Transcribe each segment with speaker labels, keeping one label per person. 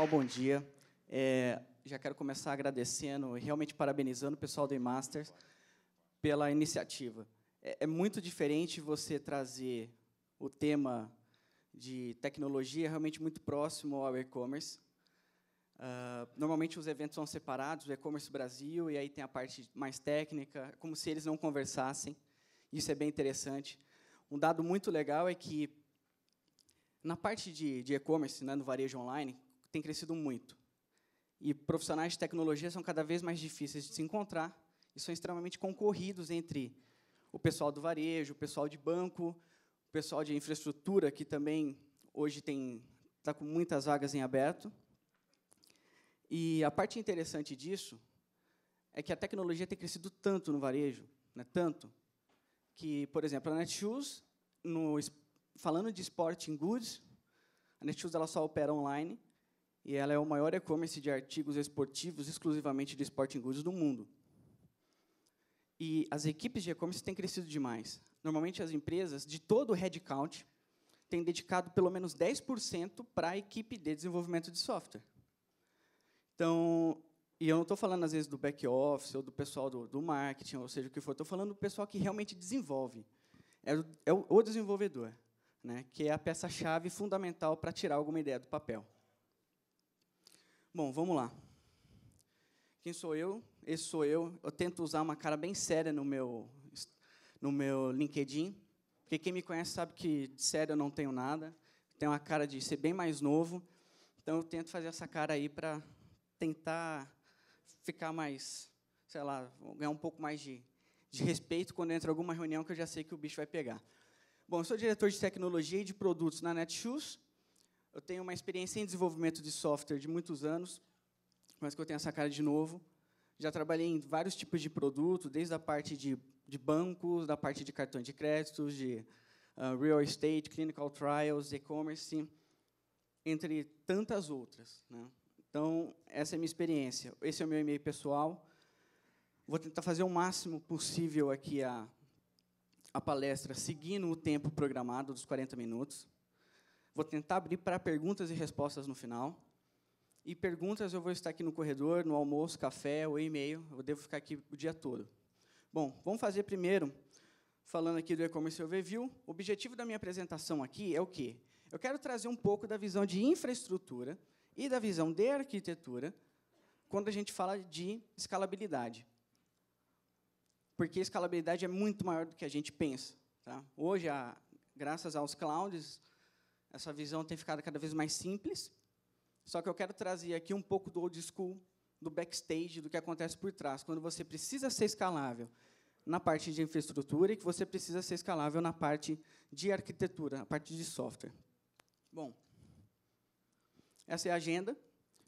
Speaker 1: pessoal, bom dia. Já quero começar agradecendo e realmente parabenizando o pessoal do eMasters pela iniciativa. É muito diferente você trazer o tema de tecnologia realmente muito próximo ao e-commerce. Normalmente, os eventos são separados, o e-commerce Brasil, e aí tem a parte mais técnica, como se eles não conversassem. Isso é bem interessante. Um dado muito legal é que, na parte de e-commerce, né, no varejo online, tem crescido muito. E profissionais de tecnologia são cada vez mais difíceis de se encontrar e são extremamente concorridos entre o pessoal do varejo, o pessoal de banco, o pessoal de infraestrutura, que também hoje está com muitas vagas em aberto. E a parte interessante disso é que a tecnologia tem crescido tanto no varejo, né, tanto, que, por exemplo, a Netshoes, falando de sporting goods, a Netshoes ela só opera online, e ela é o maior e-commerce de artigos esportivos exclusivamente de sporting goods do mundo. E as equipes de e-commerce têm crescido demais. Normalmente, as empresas, de todo o headcount, têm dedicado pelo menos 10% para a equipe de desenvolvimento de software. Então, e eu não estou falando, às vezes, do back-office ou do pessoal do marketing, ou seja, o que for, estou falando do pessoal que realmente desenvolve. É o desenvolvedor, né, que é a peça-chave fundamental para tirar alguma ideia do papel. Bom, vamos lá. Quem sou eu? Esse sou eu. Eu tento usar uma cara bem séria no meu LinkedIn, porque quem me conhece sabe que de sério eu não tenho nada. Tenho uma cara de ser bem mais novo, então eu tento fazer essa cara aí para tentar ficar mais, sei lá, ganhar um pouco mais de respeito quando entra em alguma reunião que eu já sei que o bicho vai pegar. Bom, eu sou diretor de tecnologia e de produtos na Netshoes. Eu tenho uma experiência em desenvolvimento de software de muitos anos, mas que eu tenho essa cara de novo. Já trabalhei em vários tipos de produto, desde a parte de bancos, da parte de cartões de créditos, de real estate, clinical trials, e-commerce, entre tantas outras, né? Então, essa é a minha experiência. Esse é o meu e-mail pessoal. Vou tentar fazer o máximo possível aqui a palestra, seguindo o tempo programado dos 40 minutos. Vou tentar abrir para perguntas e respostas no final. E perguntas eu vou estar aqui no corredor, no almoço, café ou e-mail. Eu devo ficar aqui o dia todo. Bom, vamos fazer primeiro, falando aqui do e-commerce overview. O objetivo da minha apresentação aqui é o quê? Eu quero trazer um pouco da visão de infraestrutura e da visão de arquitetura quando a gente fala de escalabilidade. Porque a escalabilidade é muito maior do que a gente pensa. Tá? Hoje, graças aos clouds, essa visão tem ficado cada vez mais simples, só que eu quero trazer aqui um pouco do old school, do backstage, do que acontece por trás, quando você precisa ser escalável na parte de infraestrutura e que você precisa ser escalável na parte de arquitetura, na parte de software. Bom, essa é a agenda.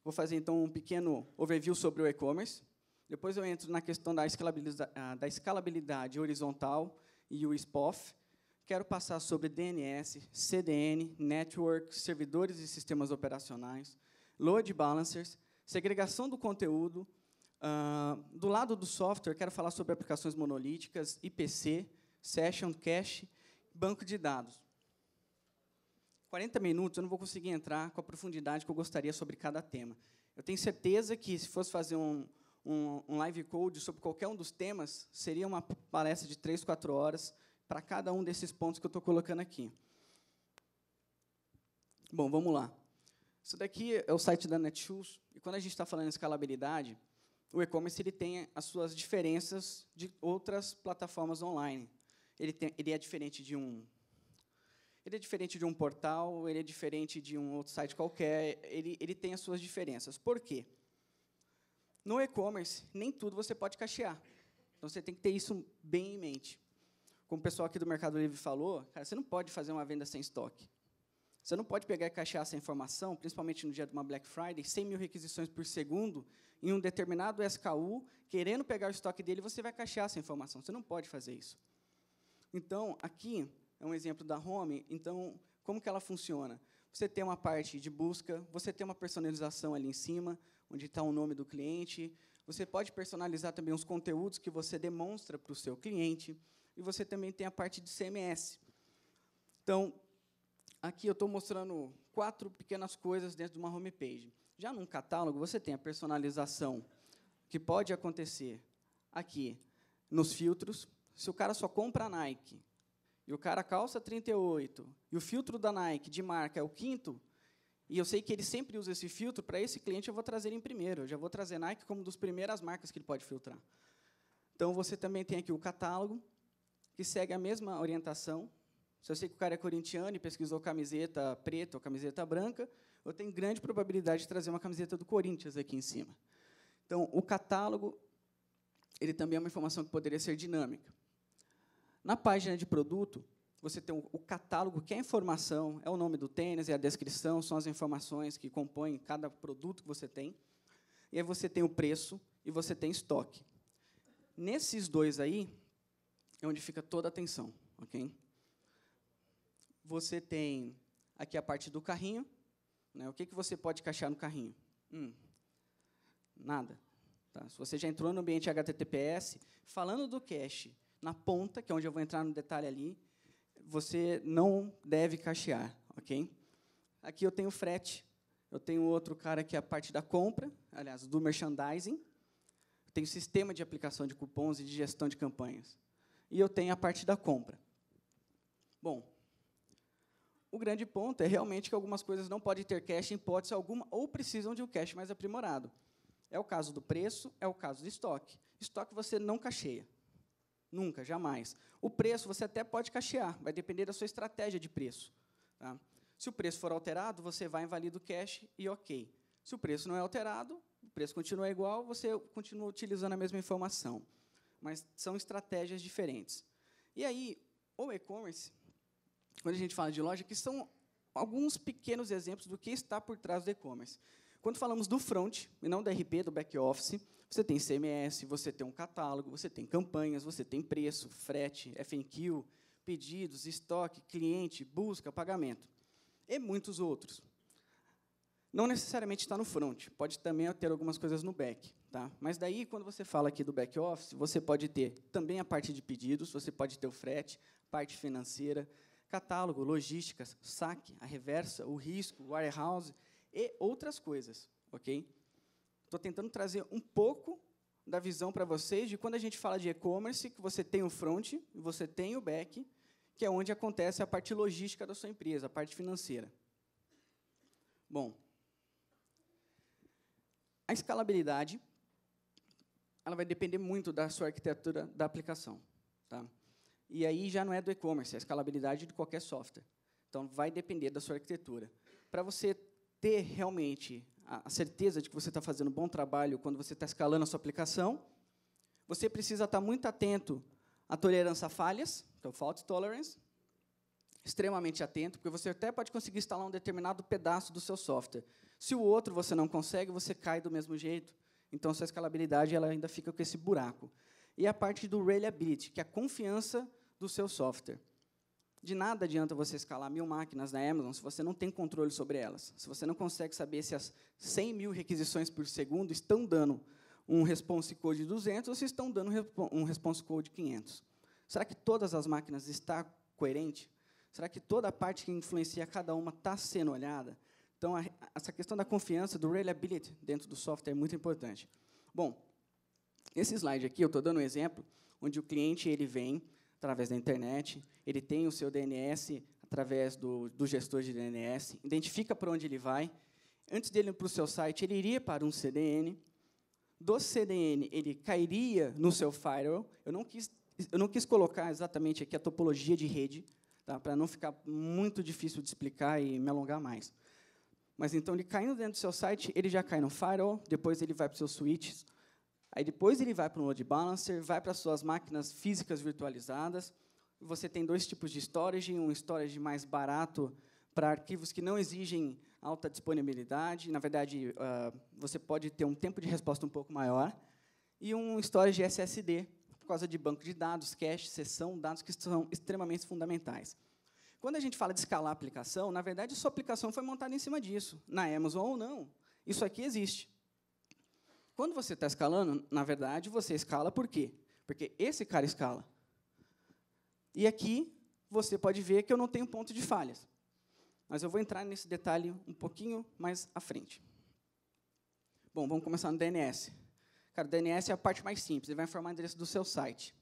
Speaker 1: Vou fazer, então, um pequeno overview sobre o e-commerce. Depois eu entro na questão da escalabilidade horizontal e o SPOF. Quero passar sobre DNS, CDN, network, servidores e sistemas operacionais, load balancers, segregação do conteúdo. Do lado do software, quero falar sobre aplicações monolíticas, IPC, session, cache, banco de dados. 40 minutos, eu não vou conseguir entrar com a profundidade que eu gostaria sobre cada tema. Eu tenho certeza que, se fosse fazer um live code sobre qualquer um dos temas, seria uma palestra de 3, 4 horas, para cada um desses pontos que eu estou colocando aqui. Bom, vamos lá. Isso daqui é o site da Netshoes, e quando a gente está falando em escalabilidade, o e-commerce ele tem as suas diferenças de outras plataformas online. Ele é diferente de um portal, ele é diferente de um outro site qualquer, ele tem as suas diferenças. Por quê? No e-commerce, nem tudo você pode cachear. Então, você tem que ter isso bem em mente. Como o pessoal aqui do Mercado Livre falou, cara, você não pode fazer uma venda sem estoque. Você não pode pegar e cachear essa informação, principalmente no dia de uma Black Friday, 100 mil requisições por segundo, em um determinado SKU, querendo pegar o estoque dele, você vai cachear essa informação. Você não pode fazer isso. Então, aqui é um exemplo da Home. Então, como que ela funciona? Você tem uma parte de busca, você tem uma personalização ali em cima, onde está o nome do cliente. Você pode personalizar também os conteúdos que você demonstra para o seu cliente. E você também tem a parte de CMS. Então, aqui eu estou mostrando 4 pequenas coisas dentro de uma homepage. Já num catálogo, você tem a personalização, que pode acontecer aqui nos filtros. Se o cara só compra a Nike, e o cara calça 38, e o filtro da Nike de marca é o 5º, e eu sei que ele sempre usa esse filtro, para esse cliente eu vou trazer ele em primeiro. Eu já vou trazer Nike como uma das primeiras marcas que ele pode filtrar. Então, você também tem aqui o catálogo, que segue a mesma orientação. Se eu sei que o cara é corintiano e pesquisou camiseta preta ou camiseta branca, eu tenho grande probabilidade de trazer uma camiseta do Corinthians aqui em cima. Então, o catálogo ele também é uma informação que poderia ser dinâmica. Na página de produto, você tem o catálogo, que é a informação, é o nome do tênis, é a descrição, são as informações que compõem cada produto que você tem. E aí você tem o preço e você tem estoque. Nesses dois aí, é onde fica toda a atenção. Okay? Você tem aqui a parte do carrinho. Né? O que você pode caixar no carrinho? Nada. Tá? Se você já entrou no ambiente HTTPS, falando do cache na ponta, que é onde eu vou entrar no detalhe ali, você não deve cachear. Okay? Aqui eu tenho frete. Eu tenho outro cara que é a parte da compra, aliás, do merchandising. Eu tenho sistema de aplicação de cupons e de gestão de campanhas. E eu tenho a parte da compra. Bom, o grande ponto é realmente que algumas coisas não podem ter cache em hipótese alguma ou precisam de um cache mais aprimorado. É o caso do preço, é o caso do estoque. Estoque você não cacheia. Nunca, jamais. O preço você até pode cachear, vai depender da sua estratégia de preço. Tá? Se o preço for alterado, você vai invalidar o cache e ok. Se o preço não é alterado, o preço continua igual, você continua utilizando a mesma informação. Mas são estratégias diferentes. E aí, o e-commerce, quando a gente fala de loja, que são alguns pequenos exemplos do que está por trás do e-commerce. Quando falamos do front, e não do RP, do back-office, você tem CMS, você tem um catálogo, você tem campanhas, você tem preço, frete, FAQ, pedidos, estoque, cliente, busca, pagamento. E muitos outros. Não necessariamente está no front, pode também ter algumas coisas no back. Tá? Mas, daí, quando você fala aqui do back-office, você pode ter também a parte de pedidos, você pode ter o frete, parte financeira, catálogo, logística, saque, a reversa, o risco, o warehouse e outras coisas. Okay? Estou tentando trazer um pouco da visão para vocês de quando a gente fala de e-commerce, que você tem o front e você tem o back, que é onde acontece a parte logística da sua empresa, a parte financeira. Bom, a escalabilidade ela vai depender muito da sua arquitetura da aplicação. Tá? E aí já não é do e-commerce, é a escalabilidade de qualquer software. Então, vai depender da sua arquitetura. Para você ter realmente a certeza de que você está fazendo um bom trabalho quando você está escalando a sua aplicação, você precisa estar muito atento à tolerância a falhas, então, fault tolerance, extremamente atento, porque você até pode conseguir instalar um determinado pedaço do seu software. Se o outro você não consegue, você cai do mesmo jeito. Então, sua escalabilidade ela ainda fica com esse buraco. E a parte do reliability, que é a confiança do seu software. De nada adianta você escalar 1000 máquinas na Amazon se você não tem controle sobre elas. Se você não consegue saber se as 100.000 requisições por segundo estão dando um response code de 200 ou se estão dando um response code de 500. Será que todas as máquinas estão coerentes? Será que toda a parte que influencia cada uma está sendo olhada? Então, essa questão da confiança, do reliability dentro do software é muito importante. Bom, esse slide aqui, eu estou dando um exemplo, onde o cliente ele vem através da internet, ele tem o seu DNS através do gestor de DNS, identifica para onde ele vai. Antes dele ir para o seu site, ele iria para um CDN. Do CDN, ele cairia no seu firewall. Eu não quis colocar exatamente aqui a topologia de rede, tá, para não ficar muito difícil de explicar e me alongar mais. Mas, então, ele caindo dentro do seu site, ele já cai no firewall, depois ele vai para os seus switches, aí depois ele vai para o load balancer, vai para as suas máquinas físicas virtualizadas. Você tem dois tipos de storage, um storage mais barato para arquivos que não exigem alta disponibilidade. Na verdade, você pode ter um tempo de resposta um pouco maior. E um storage SSD, por causa de banco de dados, cache, sessão, dados que são extremamente fundamentais. Quando a gente fala de escalar a aplicação, na verdade, sua aplicação foi montada em cima disso, na Amazon ou não. Isso aqui existe. Quando você está escalando, na verdade, você escala por quê? Porque esse cara escala. E aqui, você pode ver que eu não tenho ponto de falhas. Mas eu vou entrar nesse detalhe um pouquinho mais à frente. Bom, vamos começar no DNS. Cara, o DNS é a parte mais simples, ele vai informar o endereço do seu site.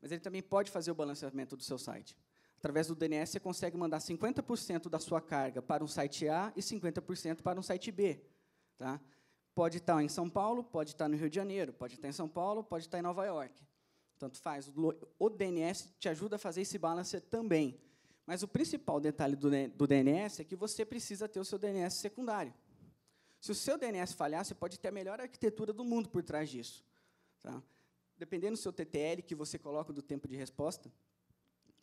Speaker 1: Mas ele também pode fazer o balanceamento do seu site. Através do DNS, você consegue mandar 50% da sua carga para um site A e 50% para um site B. Tá? Pode estar em São Paulo, pode estar no Rio de Janeiro, pode estar em São Paulo, pode estar em Nova York. Tanto faz. O DNS te ajuda a fazer esse balancer também. Mas o principal detalhe do DNS é que você precisa ter o seu DNS secundário. Se o seu DNS falhar, você pode ter a melhor arquitetura do mundo por trás disso. Tá? Dependendo do seu TTL que você coloca do tempo de resposta,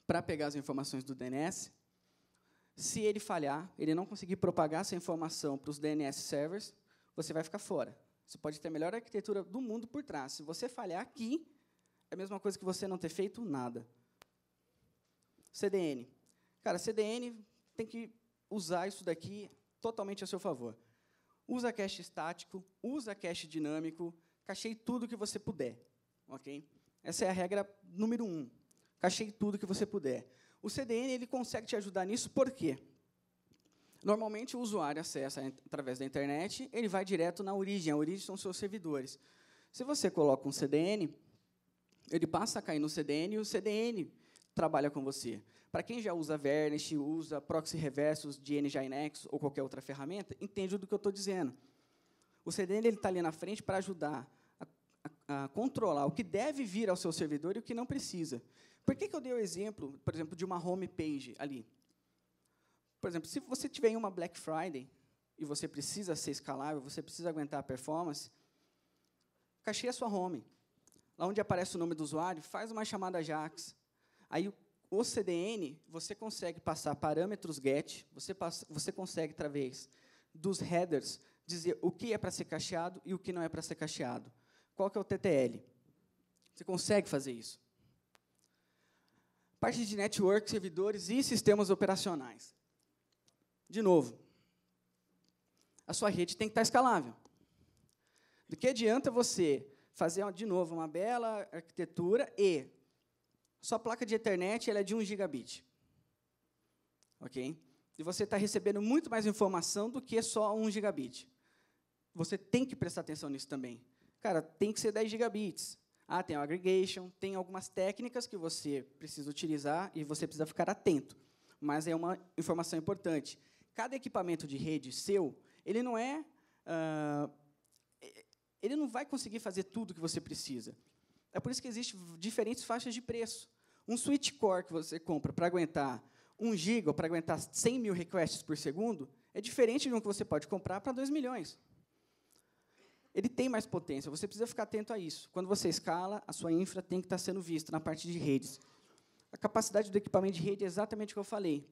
Speaker 1: para pegar as informações do DNS, se ele falhar, ele não conseguir propagar essa informação para os DNS servers, você vai ficar fora. Você pode ter a melhor arquitetura do mundo por trás. Se você falhar aqui, é a mesma coisa que você não ter feito nada. CDN. Cara, CDN tem que usar isso daqui totalmente a seu favor. Usa cache estático, usa cache dinâmico, cacheie tudo que você puder. Okay? Essa é a regra número 1. Cacheie tudo que você puder. O CDN ele consegue te ajudar nisso, por quê? Normalmente, o usuário acessa através da internet, ele vai direto na origem. A origem são os seus servidores. Se você coloca um CDN, ele passa a cair no CDN e o CDN trabalha com você. Para quem já usa Vernish, usa proxy reversos de Nginx ou qualquer outra ferramenta, entende do que eu estou dizendo. O CDN está ali na frente para ajudar a controlar o que deve vir ao seu servidor e o que não precisa. Por que eu dei o exemplo, por exemplo, de uma home page ali? Por exemplo, se você tiver em uma Black Friday e você precisa ser escalável, você precisa aguentar a performance, cacheia a sua home. Lá onde aparece o nome do usuário, faz uma chamada AJAX. Aí, o CDN, você consegue passar parâmetros GET, você consegue, através dos headers, dizer o que é para ser cacheado e o que não é para ser cacheado. Qual que é o TTL? Você consegue fazer isso. Parte de network, servidores e sistemas operacionais. De novo, a sua rede tem que estar escalável. Do que adianta você fazer, de novo, uma bela arquitetura e sua placa de Ethernet ela é de 1 gigabit. Okay? E você está recebendo muito mais informação do que só 1 gigabit. Você tem que prestar atenção nisso também. Cara, tem que ser 10 gigabits. Ah, tem o aggregation, tem algumas técnicas que você precisa utilizar e você precisa ficar atento. Mas é uma informação importante. Cada equipamento de rede seu, ele não vai conseguir fazer tudo o que você precisa. É por isso que existem diferentes faixas de preço. Um switch core que você compra para aguentar 1 GB ou para aguentar 100 mil requests por segundo é diferente de um que você pode comprar para 2 milhões. Ele tem mais potência, você precisa ficar atento a isso. Quando você escala, a sua infra tem que estar sendo vista na parte de redes. A capacidade do equipamento de rede é exatamente o que eu falei.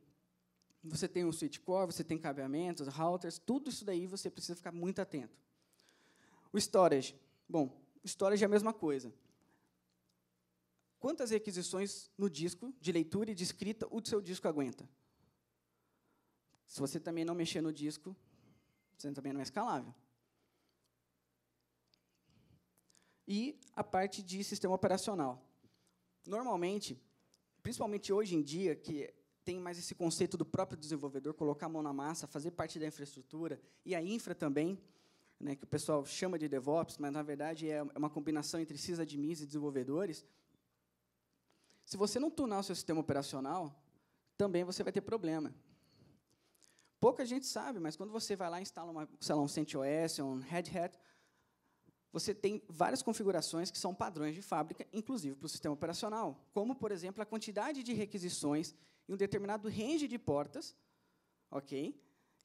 Speaker 1: Você tem um switch core, você tem cabeamentos, routers, tudo isso daí você precisa ficar muito atento. O storage. Bom, o storage é a mesma coisa. Quantas requisições no disco, de leitura e de escrita, o seu disco aguenta? Se você também não mexer no disco, você também não é escalável. E a parte de sistema operacional. Normalmente, principalmente hoje em dia, que tem mais esse conceito do próprio desenvolvedor, colocar a mão na massa, fazer parte da infraestrutura, e a infra também, né, que o pessoal chama de DevOps, mas, na verdade, é uma combinação entre sysadmins e desenvolvedores. Se você não tunar o seu sistema operacional, também você vai ter problema. Pouca gente sabe, mas quando você vai lá e instala um CentOS, um Red Hat, você tem várias configurações que são padrões de fábrica, inclusive para o sistema operacional, como, por exemplo, a quantidade de requisições em um determinado range de portas, okay,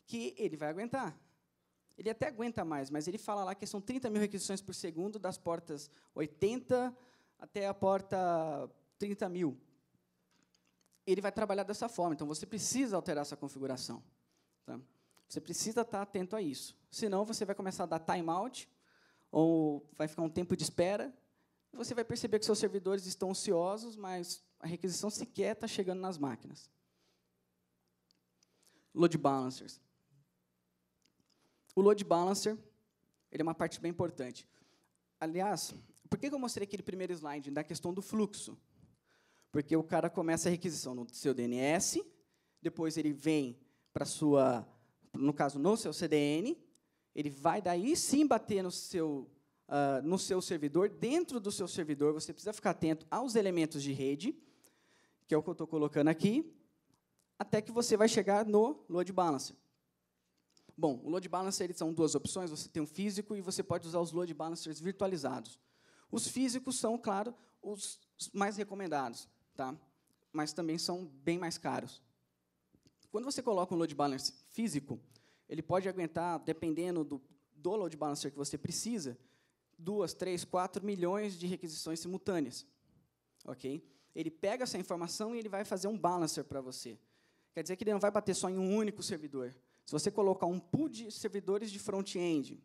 Speaker 1: que ele vai aguentar. Ele até aguenta mais, mas ele fala lá que são 30 mil requisições por segundo das portas 80 até a porta 30 mil. Ele vai trabalhar dessa forma, então você precisa alterar essa configuração. Tá? Você precisa estar atento a isso. Senão, você vai começar a dar timeout, ou vai ficar um tempo de espera, e você vai perceber que seus servidores estão ociosos, mas a requisição sequer está chegando nas máquinas. Load balancers. O load balancer ele é uma parte bem importante. Aliás, por que eu mostrei aquele primeiro slide da questão do fluxo? Porque o cara começa a requisição no seu DNS, depois ele vem para no caso, no seu CDN, ele vai daí sim bater no seu servidor. Dentro do seu servidor, você precisa ficar atento aos elementos de rede, que é o que eu estou colocando aqui, até que você vai chegar no load balancer. Bom, o load balancer eles são duas opções, você tem um físico e você pode usar os load balancers virtualizados. Os físicos são, claro, os mais recomendados, tá? Mas também são bem mais caros. Quando você coloca um load balancer físico, ele pode aguentar, dependendo do load balancer que você precisa, 2, 3, 4 milhões de requisições simultâneas. Ok? Ele pega essa informação e ele vai fazer um balancer para você. Quer dizer que ele não vai bater só em um único servidor. Se você colocar um pool de servidores de front-end,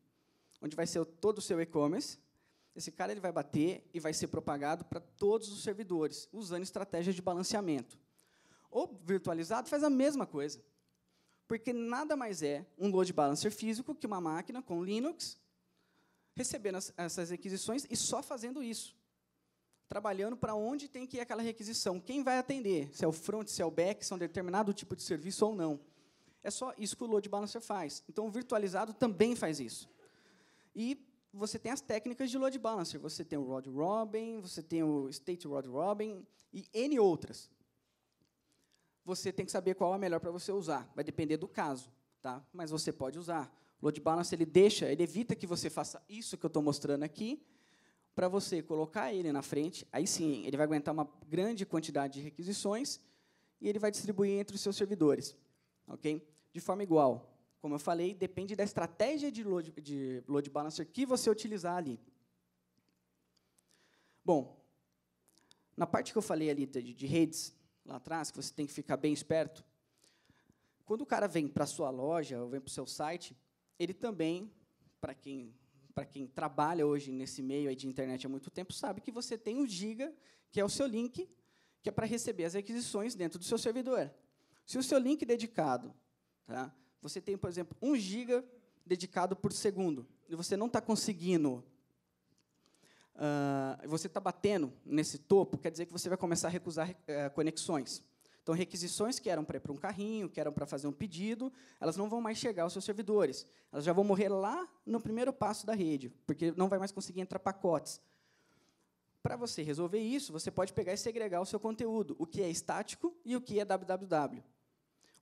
Speaker 1: onde vai ser todo o seu e-commerce, esse cara ele vai bater e vai ser propagado para todos os servidores, usando estratégias de balanceamento. O virtualizado faz a mesma coisa, porque nada mais é um load balancer físico que uma máquina com Linux, recebendo essas requisições e só fazendo isso, trabalhando para onde tem que ir aquela requisição, quem vai atender, se é o front, se é o back, se é um determinado tipo de serviço ou não. É só isso que o load balancer faz. Então, o virtualizado também faz isso. E você tem as técnicas de load balancer. Você tem o round robin, você tem o state round robin e N outras. Você tem que saber qual é a melhor para você usar. Vai depender do caso, tá? Mas você pode usar. O load balancer ele evita que você faça isso que eu estou mostrando aqui, para você colocar ele na frente. Aí sim, ele vai aguentar uma grande quantidade de requisições e ele vai distribuir entre os seus servidores, ok? De forma igual. Como eu falei, depende da estratégia de load balancer que você utilizar ali. Bom, na parte que eu falei ali de redes, lá atrás, que você tem que ficar bem esperto, quando o cara vem para a sua loja ou vem para o seu site, ele também, para quem trabalha hoje nesse meio aí de internet há muito tempo, sabe que você tem o Giga, que é o seu link, que é para receber as requisições dentro do seu servidor. Se o seu link dedicado, tá, você tem, por exemplo, 1 giga dedicado por segundo, e você não está conseguindo, você está batendo nesse topo, quer dizer que você vai começar a recusar conexões. Então, requisições que eram para ir para um carrinho, que eram para fazer um pedido, elas não vão mais chegar aos seus servidores. Elas já vão morrer lá no primeiro passo da rede, porque não vai mais conseguir entrar pacotes. Para você resolver isso, você pode pegar e segregar o seu conteúdo, o que é estático e o que é www.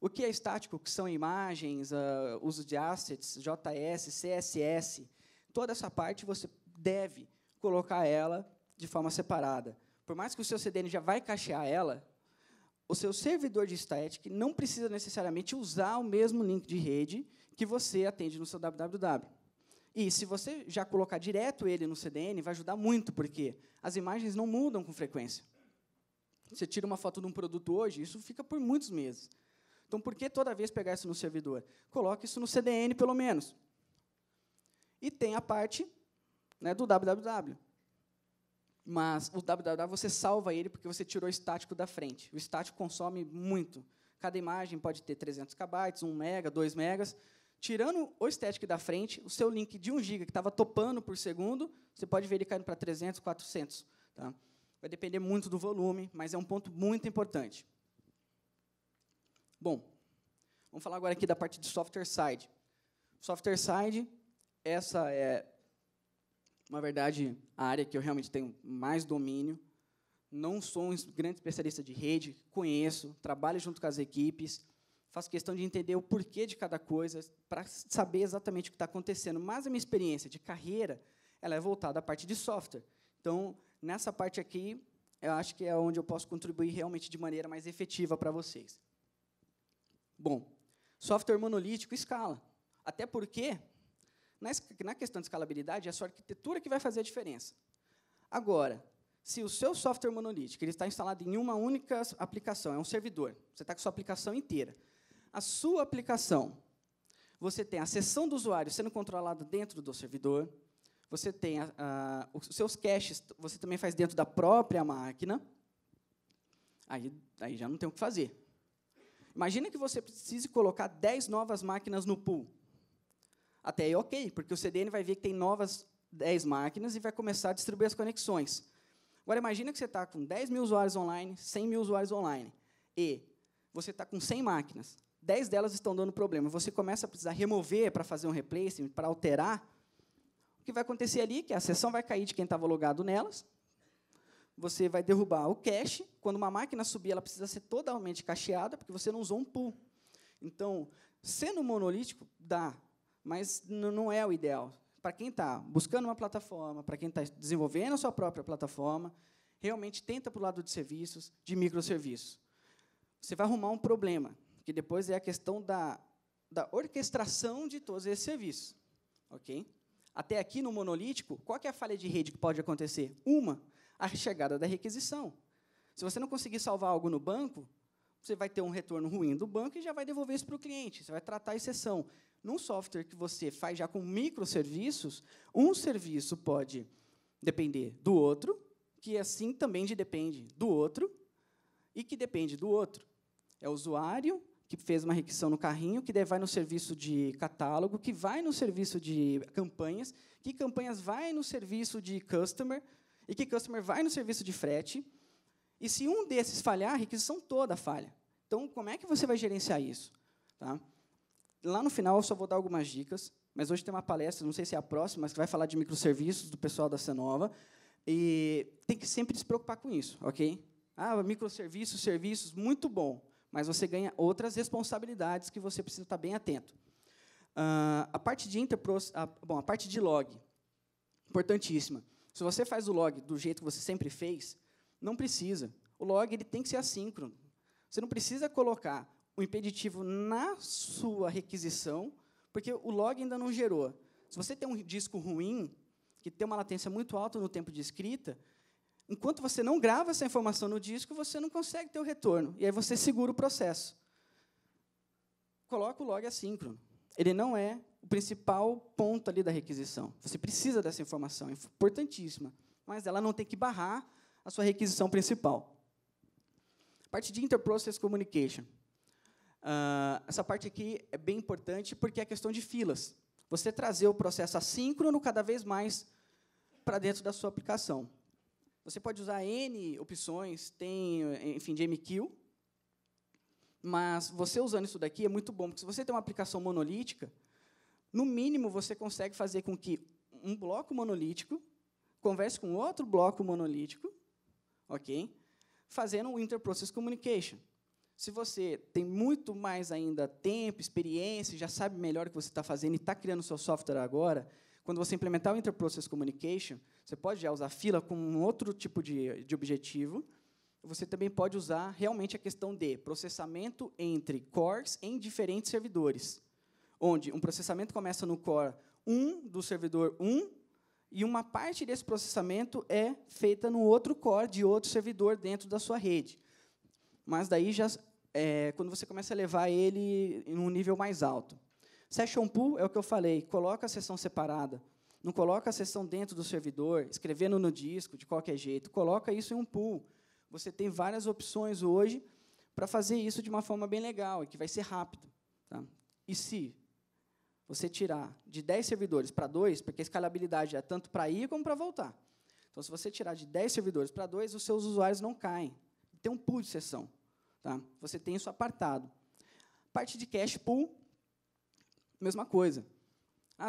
Speaker 1: O que é estático, que são imagens, uso de assets, JS, CSS, toda essa parte você deve colocar ela de forma separada. Por mais que o seu CDN já vai cachear ela, o seu servidor de static não precisa necessariamente usar o mesmo link de rede que você atende no seu www. E, se você já colocar direto ele no CDN, vai ajudar muito, porque as imagens não mudam com frequência. Você tira uma foto de um produto hoje, isso fica por muitos meses. Então, por que toda vez pegar isso no servidor? Coloque isso no CDN, pelo menos. E tem a parte, né, do www. Mas o www você salva ele porque você tirou o estático da frente. O estático consome muito. Cada imagem pode ter 300 KB, 1 MB, 2 MB. Tirando o static da frente, o seu link de 1 GB que estava topando por segundo, você pode ver ele caindo para 300, 400. Tá? Vai depender muito do volume, mas é um ponto muito importante. Bom, vamos falar agora aqui da parte de software side. Software side, essa é, na verdade, a área que eu realmente tenho mais domínio. Não sou um grande especialista de rede, conheço, trabalho junto com as equipes, faço questão de entender o porquê de cada coisa, para saber exatamente o que está acontecendo. Mas a minha experiência de carreira ela é voltada à parte de software. Então, nessa parte aqui, eu acho que é onde eu posso contribuir realmente de maneira mais efetiva para vocês. Bom, software monolítico escala. Até porque, na questão de escalabilidade, é a sua arquitetura que vai fazer a diferença. Agora, se o seu software monolítico ele está instalado em uma única aplicação, é um servidor, você está com a sua aplicação inteira. A sua aplicação, você tem a sessão do usuário sendo controlada dentro do servidor, você tem os seus caches, você também faz dentro da própria máquina, aí já não tem o que fazer. Imagina que você precise colocar 10 novas máquinas no pool. Até aí, ok, porque o CDN vai ver que tem novas 10 máquinas e vai começar a distribuir as conexões. Agora, imagina que você está com 10 mil usuários online, 100 mil usuários online, e você está com 100 máquinas. 10 delas estão dando problema. Você começa a precisar remover para fazer um replacement, para alterar. O que vai acontecer ali é que a sessão vai cair de quem estava logado nelas, você vai derrubar o cache. Quando uma máquina subir, ela precisa ser totalmente cacheada, porque você não usou um pool. Então, sendo monolítico, dá, mas não é o ideal. Para quem está buscando uma plataforma, para quem está desenvolvendo a sua própria plataforma, realmente tenta para o lado de serviços, de microserviços. Você vai arrumar um problema, que depois é a questão da orquestração de todos esses serviços. Okay? Até aqui, no monolítico, qual que é a falha de rede que pode acontecer? A chegada da requisição. Se você não conseguir salvar algo no banco, você vai ter um retorno ruim do banco e já vai devolver isso para o cliente. Você vai tratar a exceção. Num software que você faz já com microserviços, um serviço pode depender do outro, que assim também depende do outro, e que depende do outro. É o usuário que fez uma requisição no carrinho, que daí vai no serviço de catálogo, que vai no serviço de campanhas, que campanhas vai no serviço de customer, e que customer vai no serviço de frete. E se um desses falhar, a requisição toda falha. Então, como é que você vai gerenciar isso? Tá? Lá no final, eu só vou dar algumas dicas, mas hoje tem uma palestra, não sei se é a próxima, mas que vai falar de microserviços do pessoal da Cenova, e tem que sempre se preocupar com isso, ok? Microserviços, serviços, muito bom, mas você ganha outras responsabilidades que você precisa estar bem atento. A parte de log, importantíssima. Se você faz o log do jeito que você sempre fez, não precisa. O log ele tem que ser assíncrono. Você não precisa colocar o impeditivo na sua requisição, porque o log ainda não gerou. Se você tem um disco ruim, que tem uma latência muito alta no tempo de escrita, enquanto você não grava essa informação no disco, você não consegue ter o retorno. E aí você segura o processo. Coloca o log assíncrono. Ele não é o principal ponto ali da requisição. Você precisa dessa informação, é importantíssima, mas ela não tem que barrar a sua requisição principal. Parte de Interprocess Communication. Essa parte aqui é bem importante porque é a questão de filas. Você trazer o processo assíncrono cada vez mais para dentro da sua aplicação. Você pode usar N opções, tem, enfim, de MQ, mas você usando isso daqui é muito bom, porque se você tem uma aplicação monolítica, no mínimo você consegue fazer com que um bloco monolítico converse com outro bloco monolítico, ok? Fazendo um Interprocess Communication. Se você tem muito mais ainda tempo, experiência, já sabe melhor o que você está fazendo e está criando o seu software agora, quando você implementar o Interprocess Communication, você pode já usar fila com um outro tipo de objetivo. Você também pode usar realmente a questão de processamento entre cores em diferentes servidores, onde um processamento começa no core 1 do servidor 1, e uma parte desse processamento é feita no outro core de outro servidor dentro da sua rede. Mas daí já quando você começa a levar ele em um nível mais alto. Session pool é o que eu falei, coloca a sessão separada, não coloca a sessão dentro do servidor, escrevendo no disco de qualquer jeito, coloca isso em um pool. Você tem várias opções hoje para fazer isso de uma forma bem legal, e que vai ser rápido. Tá? E se você tirar de 10 servidores para 2, porque a escalabilidade é tanto para ir como para voltar. Então, se você tirar de 10 servidores para 2, os seus usuários não caem. Tem um pool de sessão. Tá? Você tem isso apartado. Parte de cache pool, mesma coisa.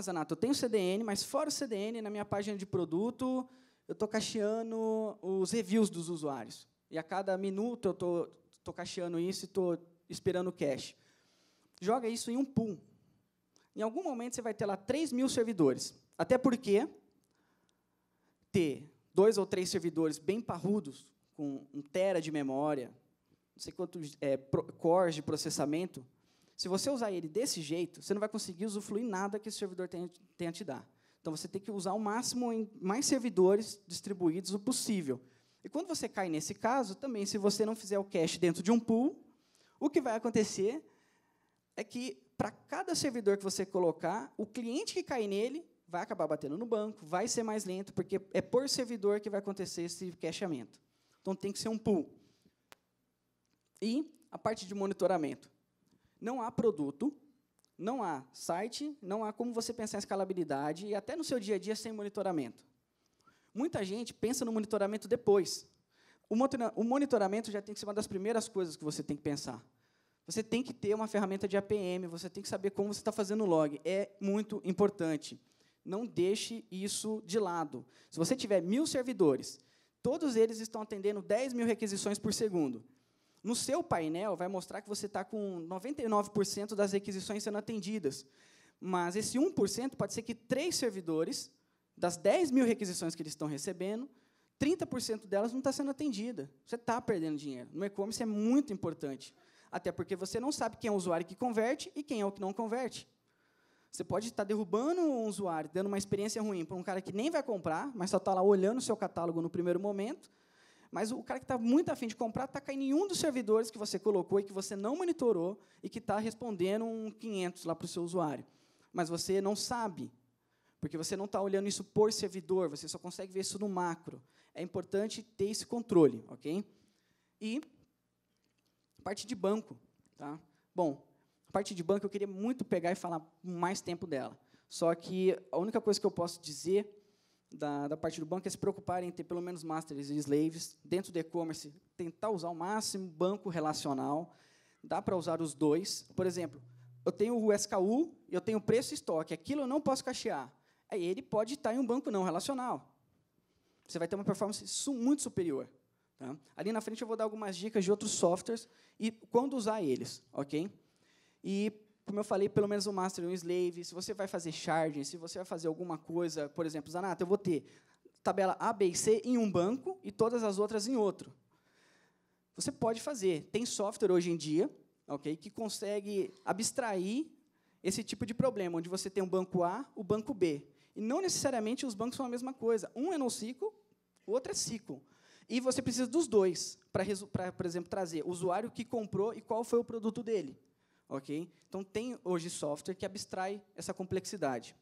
Speaker 1: Zanato, eu tenho CDN, mas fora o CDN, na minha página de produto, eu estou cacheando os reviews dos usuários. E a cada minuto eu estou cacheando isso e estou esperando o cache. Joga isso em um pool. Em algum momento, você vai ter lá 3.000 servidores. Até porque ter 2 ou 3 servidores bem parrudos, com 1 tera de memória, não sei quantos cores de processamento, se você usar ele desse jeito, você não vai conseguir usufruir nada que esse servidor tenha a te dar. Então, você tem que usar o máximo em mais servidores distribuídos o possível. E quando você cai nesse caso, também, se você não fizer o cache dentro de um pool, o que vai acontecer é que, para cada servidor que você colocar, o cliente que cair nele vai acabar batendo no banco, vai ser mais lento, porque é por servidor que vai acontecer esse cacheamento. Então, tem que ser um pool. E a parte de monitoramento. Não há produto, não há site, não há como você pensar em escalabilidade, e até no seu dia a dia sem monitoramento. Muita gente pensa no monitoramento depois. O monitoramento já tem que ser uma das primeiras coisas que você tem que pensar. Você tem que ter uma ferramenta de APM, você tem que saber como você está fazendo o log. É muito importante. Não deixe isso de lado. Se você tiver 1000 servidores, todos eles estão atendendo 10.000 requisições por segundo. No seu painel, vai mostrar que você está com 99% das requisições sendo atendidas. Mas esse 1% pode ser que 3 servidores, das 10.000 requisições que eles estão recebendo, 30% delas não está sendo atendida. Você está perdendo dinheiro. No e-commerce é muito importante. Até porque você não sabe quem é o usuário que converte e quem é o que não converte. Você pode estar derrubando um usuário, dando uma experiência ruim para um cara que nem vai comprar, mas só está lá olhando o seu catálogo no primeiro momento, mas o cara que está muito afim de comprar está caindo em um dos servidores que você colocou e que você não monitorou e que está respondendo um 500 lá para o seu usuário. Mas você não sabe, porque você não está olhando isso por servidor, você só consegue ver isso no macro. É importante ter esse controle, ok? E parte de banco, tá? Bom, a parte de banco eu queria muito pegar e falar mais tempo dela. Só que a única coisa que eu posso dizer da parte do banco é se preocuparem em ter pelo menos masters e slaves. Dentro do e-commerce, tentar usar o máximo banco relacional. Dá para usar os dois. Por exemplo, eu tenho o SKU e eu tenho preço e estoque. Aquilo eu não posso cachear. Aí ele pode estar em um banco não relacional. Você vai ter uma performance muito superior. Tá? Ali na frente eu vou dar algumas dicas de outros softwares e quando usar eles, ok? E, como eu falei, pelo menos um master e um slave. Se você vai fazer sharding, se você vai fazer alguma coisa, por exemplo, Zanata, eu vou ter tabela A, B e C em um banco e todas as outras em outro. Você pode fazer. Tem software hoje em dia, ok, que consegue abstrair esse tipo de problema, onde você tem um banco A, o banco B. E não necessariamente os bancos são a mesma coisa. Um é NoSQL, o outro é SQL. E você precisa dos dois para, por exemplo, trazer o usuário que comprou e qual foi o produto dele. Okay? Então, tem hoje software que abstrai essa complexidade.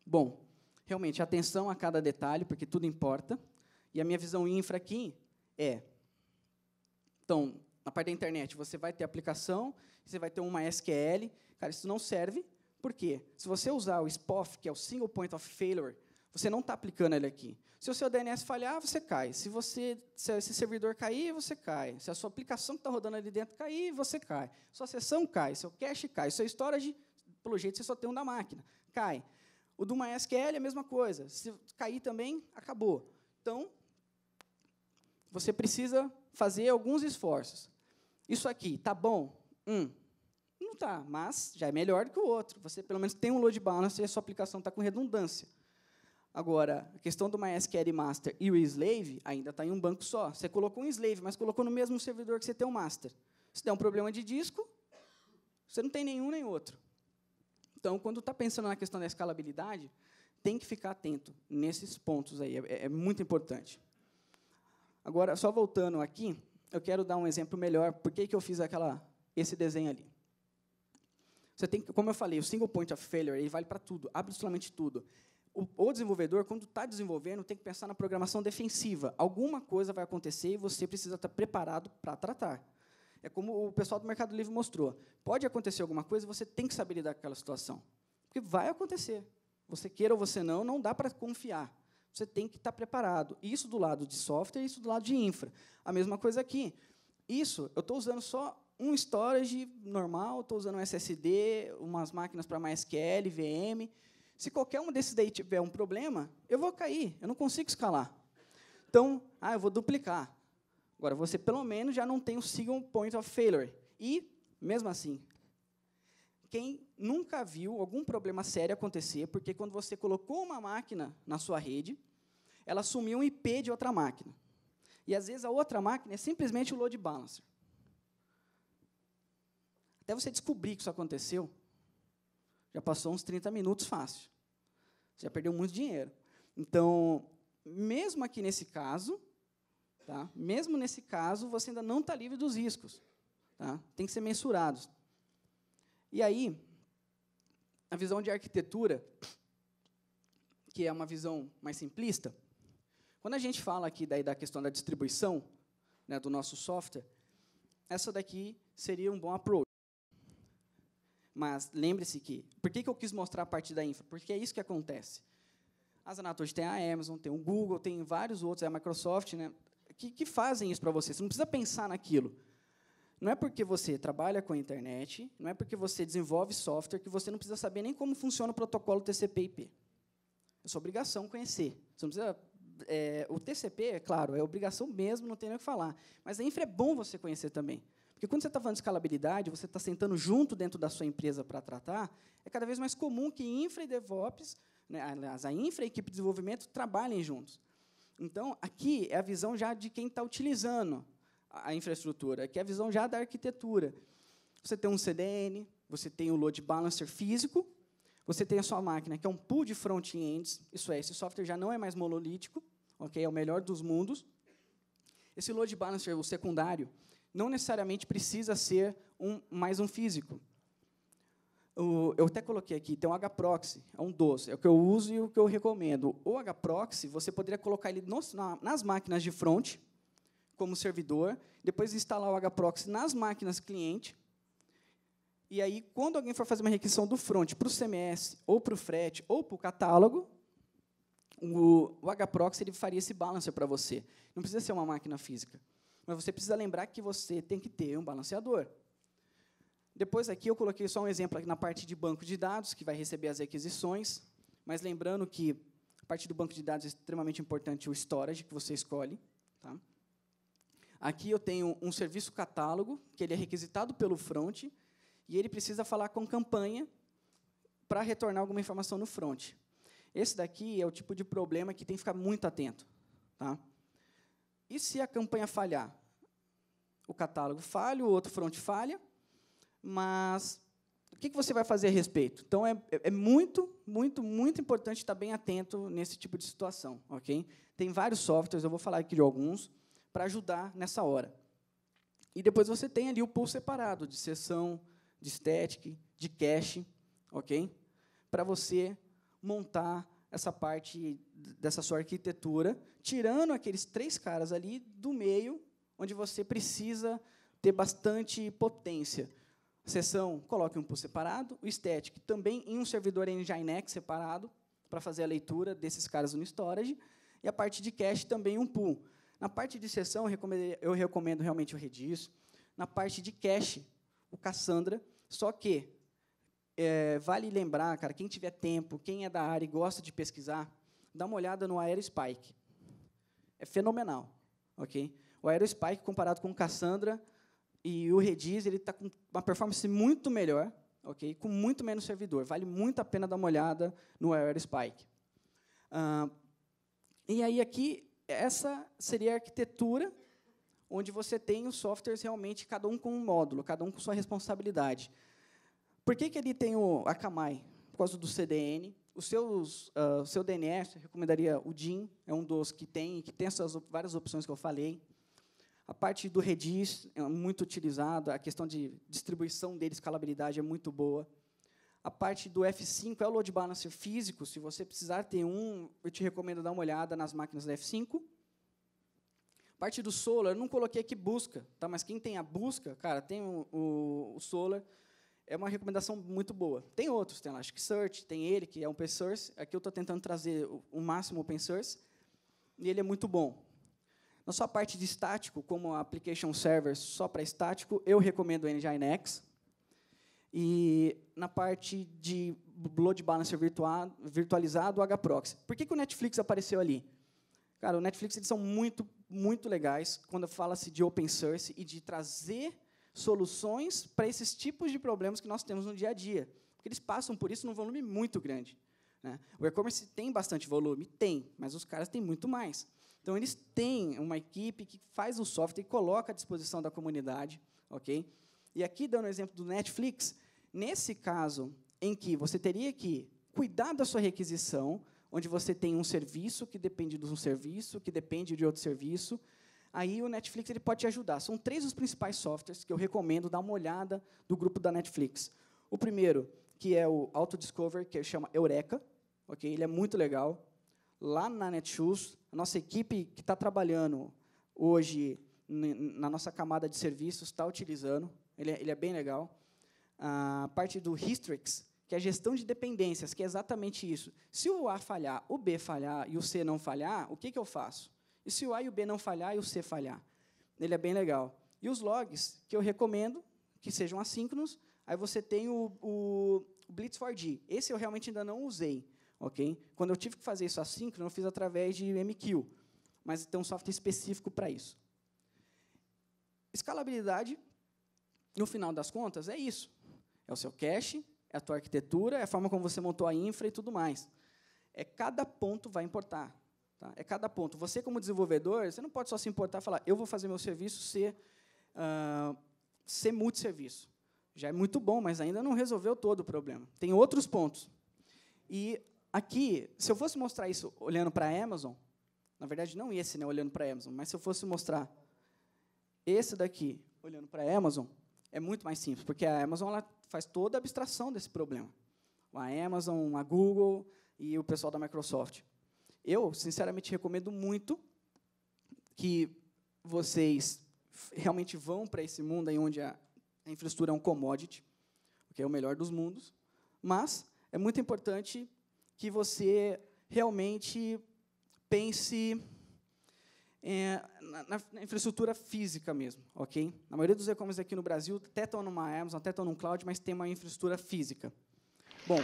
Speaker 1: Bom, realmente, atenção a cada detalhe, porque tudo importa. E a minha visão infra aqui é... Então, na parte da internet, você vai ter aplicação, você vai ter uma SQL. Cara, isso não serve. Por quê? Se você usar o SPOF, que é o Single Point of Failure, você não está aplicando ele aqui. Se o seu DNS falhar, você cai. Se esse servidor cair, você cai. Se a sua aplicação que está rodando ali dentro cair, você cai. Sua sessão cai, seu cache cai, seu storage, pelo jeito, você só tem um da máquina. Cai. O do MySQL é a mesma coisa. Se cair também, acabou. Então, você precisa fazer alguns esforços. Isso aqui, está bom? Não está, mas já é melhor do que o outro. Você, pelo menos, tem um load balancer e a sua aplicação está com redundância. Agora, a questão do MySQL Master e o Slave ainda está em um banco só. Você colocou um Slave, mas colocou no mesmo servidor que você tem o Master. Se der um problema de disco, você não tem nenhum nem outro. Então, quando está pensando na questão da escalabilidade, tem que ficar atento nesses pontos aí. É muito importante. Agora, só voltando aqui, eu quero dar um exemplo melhor. Por que eu fiz esse desenho ali? Você tem, como eu falei, o Single Point of Failure ele vale para tudo, absolutamente tudo. O desenvolvedor, quando está desenvolvendo, tem que pensar na programação defensiva. Alguma coisa vai acontecer e você precisa estar preparado para tratar. É como o pessoal do Mercado Livre mostrou. Pode acontecer alguma coisa e você tem que saber lidar com aquela situação. Porque vai acontecer. Você queira ou você não dá para confiar. Você tem que estar preparado. Isso do lado de software, isso do lado de infra. A mesma coisa aqui. Isso, eu estou usando só um storage normal, estou usando um SSD, umas máquinas para MySQL, VM. Se qualquer um desses daí tiver um problema, eu vou cair, eu não consigo escalar. Então, eu vou duplicar. Agora, você, pelo menos, já não tem o Single Point of Failure. E, mesmo assim, quem nunca viu algum problema sério acontecer, porque quando você colocou uma máquina na sua rede, ela assumiu um IP de outra máquina. E, às vezes, a outra máquina é simplesmente o load balancer. Até você descobrir que isso aconteceu, já passou uns 30 minutos fácil. Você já perdeu muito dinheiro. Então, mesmo aqui nesse caso, tá? Mesmo nesse caso, você ainda não está livre dos riscos. Tá? Tem que ser mensurado. E aí, a visão de arquitetura, que é uma visão mais simplista, quando a gente fala aqui da questão da distribuição, né, do nosso software, essa daqui seria um bom approach. Mas lembre-se que... Por que eu quis mostrar a parte da infra? Porque é isso que acontece. A Zanata hoje tem a Amazon, tem o Google, tem vários outros, a Microsoft, né, que fazem isso para você. Você não precisa pensar naquilo. Não é porque você trabalha com a internet, não é porque você desenvolve software que você não precisa saber nem como funciona o protocolo TCP/IP. É sua obrigação conhecer. Você não precisa, o TCP, é claro, é obrigação mesmo, não tem nem o que falar. Mas a infra é bom você conhecer também. Porque quando você está falando de escalabilidade, você está sentando junto dentro da sua empresa para tratar, é cada vez mais comum que infra e DevOps, né, aliás, a infra e a equipe de desenvolvimento trabalhem juntos. Então, aqui é a visão já de quem está utilizando a infraestrutura, aqui é a visão já da arquitetura. Você tem um CDN, você tem o load balancer físico, você tem a sua máquina, que é um pool de front-ends, isso é, esse software já não é mais monolítico, okay, é o melhor dos mundos. Esse load balancer, o secundário, não necessariamente precisa ser mais um físico. Eu até coloquei aqui, tem um hproxy, é um dos, é o que eu uso e o que eu recomendo. O hproxy, você poderia colocar ele nas máquinas de front, como servidor, depois instalar o hproxy nas máquinas cliente, e aí, quando alguém for fazer uma requisição do front para o CMS, ou para o frete, ou para o catálogo, o hproxy ele faria esse balancer para você. Não precisa ser uma máquina física, mas você precisa lembrar que você tem que ter um balanceador. Depois, aqui, eu coloquei só um exemplo aqui na parte de banco de dados, que vai receber as requisições, mas lembrando que a parte do banco de dados é extremamente importante o storage que você escolhe. Tá? Aqui eu tenho um serviço catálogo, que ele é requisitado pelo front, e ele precisa falar com campanha para retornar alguma informação no front. Esse daqui é o tipo de problema que tem que ficar muito atento. Tá? E se a campanha falhar? O catálogo falha, o outro front falha, mas o que você vai fazer a respeito? Então, é muito, muito, muito importante estar bem atento nesse tipo de situação. Okay? Tem vários softwares, eu vou falar aqui de alguns, para ajudar nessa hora. E depois você tem ali o pool separado de sessão, de static, de cache, ok? Para você montar essa parte dessa sua arquitetura, tirando aqueles 3 caras ali do meio, onde você precisa ter bastante potência. Sessão, coloque um pool separado, o static também em um servidor Nginx separado, para fazer a leitura desses caras no storage, e a parte de cache também um pool. Na parte de sessão, eu recomendo realmente o Redis. Na parte de cache, o Cassandra. Só que vale lembrar, cara, quem tiver tempo, quem é da área e gosta de pesquisar, dá uma olhada no Aerospike. É fenomenal. Okay? O Aerospike, comparado com o Cassandra e o Redis, ele está com uma performance muito melhor, okay? Com muito menos servidor. Vale muito a pena dar uma olhada no Aerospike. E aí, aqui, essa seria a arquitetura onde você tem os softwares realmente, cada um com um módulo, cada um com sua responsabilidade. Por que ele tem o Akamai? Por causa do CDN. O seu DNS, eu recomendaria o DIN, é um dos que tem essas várias opções que eu falei. A parte do Redis é muito utilizada, a questão de distribuição dele, escalabilidade, é muito boa. A parte do F5 é o load balancer físico. Se você precisar ter um, eu te recomendo dar uma olhada nas máquinas da F5. A parte do Solar, eu não coloquei aqui busca, tá? Mas quem tem a busca, cara, tem o Solar, é uma recomendação muito boa. Tem outros, tem o Elasticsearch, tem ele, que é open source. Aqui eu estou tentando trazer o máximo open source, e ele é muito bom. Na sua parte de estático, como a application server só para estático, eu recomendo o Nginx. E na parte de load balancer virtualizado, o hproxy. Por que o Netflix apareceu ali? Cara, o Netflix eles são muito, muito legais quando fala-se de open source e de trazer soluções para esses tipos de problemas que nós temos no dia a dia. Porque eles passam por isso num volume muito grande. Né? O e-commerce tem bastante volume? Tem, mas os caras têm muito mais. Então, eles têm uma equipe que faz o software e coloca à disposição da comunidade. Okay? E aqui, dando o exemplo do Netflix, nesse caso em que você teria que cuidar da sua requisição, onde você tem um serviço que depende de um serviço, que depende de outro serviço, aí o Netflix ele pode te ajudar. São 3 os principais softwares que eu recomendo dar uma olhada do grupo da Netflix. O primeiro, que é o Autodiscover, que chama Eureka. Okay? Ele é muito legal. Lá na Netshoes, a nossa equipe que está trabalhando hoje na nossa camada de serviços está utilizando. Ele é bem legal. A parte do Hystrix, que é a gestão de dependências, que é exatamente isso. Se o A falhar, o B falhar e o C não falhar, o que eu faço? E se o A e o B não falhar e o C falhar? Ele é bem legal. E os logs, que eu recomendo que sejam assíncronos, aí você tem o Blitz4D. Esse eu realmente ainda não usei. Okay? Quando eu tive que fazer isso assíncrono, eu fiz através de MQ, mas tem um software específico para isso. Escalabilidade, no final das contas, é isso. É o seu cache, é a tua arquitetura, é a forma como você montou a infra e tudo mais. Cada ponto vai importar. Tá? É cada ponto. Você, como desenvolvedor, você não pode só se importar e falar, eu vou fazer meu serviço ser multisserviço. Já é muito bom, mas ainda não resolveu todo o problema. Tem outros pontos. E aqui, se eu fosse mostrar isso olhando para a Amazon, na verdade, não esse, né, olhando para a Amazon, mas se eu fosse mostrar esse daqui, olhando para a Amazon, é muito mais simples, porque a Amazon ela faz toda a abstração desse problema. A Amazon, a Google e o pessoal da Microsoft. Eu, sinceramente, recomendo muito que vocês realmente vão para esse mundo aí onde a infraestrutura é um commodity, que é o melhor dos mundos, mas é muito importante que você realmente pense na infraestrutura física mesmo, ok? A maioria dos e-commerce aqui no Brasil até estão numa Amazon, até estão num cloud, mas tem uma infraestrutura física. Bom,